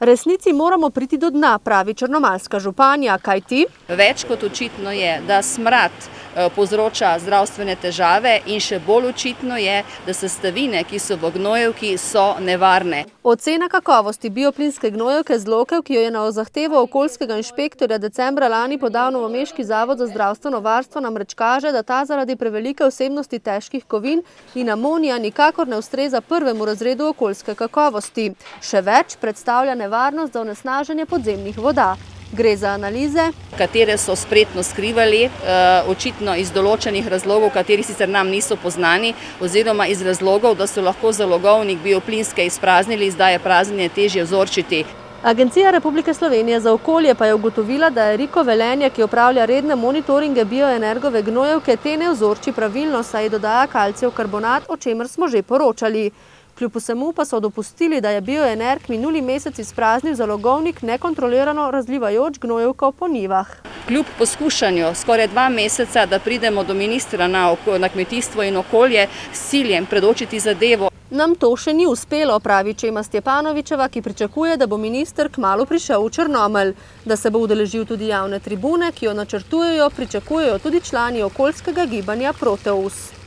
Resnici moramo priti do dna, pravi črnomaljska županja, kajti več kot očitno je, da smrad povzroča zdravstvene težave in še bolj očitno je, da sestavine, ki so v gnojevki, so nevarne. Ocena kakovosti bioplinske gnojevke z Lokev, ki jo je na zahtevo okoljskega inšpektorja decembra lani podal Novomeški zavod za zdravstveno varstvo, namreč kaže, da ta zaradi prevelike vsebnosti težkih kovin in amonija nikakor ne ustreza prvemu razredu okoljske kakovosti. Še več, predstavlja nevarnost za onesnaženje podzemnih voda. Gre za analize, katere so spretno skrivali, očitno iz določenih razlogov, kateri sicer nam niso poznani, oziroma iz razlogov, da so lahko zalogovnik bioplinske izpraznili, zdaj je praznjenje težje vzorčiti. Agencija Republike Slovenije za okolje pa je ugotovila, da je Riko Velenje, ki opravlja redne monitoringe bioenergove gnojevke, te ne vzorči pravilno, saj dodaja kalcijev karbonat, o čemer smo že poročali. Kljub vsemu pa so dopustili, da je Bioenerg minuli mesec izpraznil zalogovnik nekontrolirano razlivajoč gnojevko po njivah. Kljub poskušanju skoraj 2 meseca, da pridemo do ministra na kmetijstvo in okolje s ciljem predočiti zadevo, nam to še ni uspelo, pravi Čema Stjepanovičeva, ki pričakuje, da bo minister kmalu prišel v Črnomelj. Da se bo udeležil tudi javne tribune, ki jo načrtujejo, pričakujejo tudi člani okoljskega gibanja Proteus.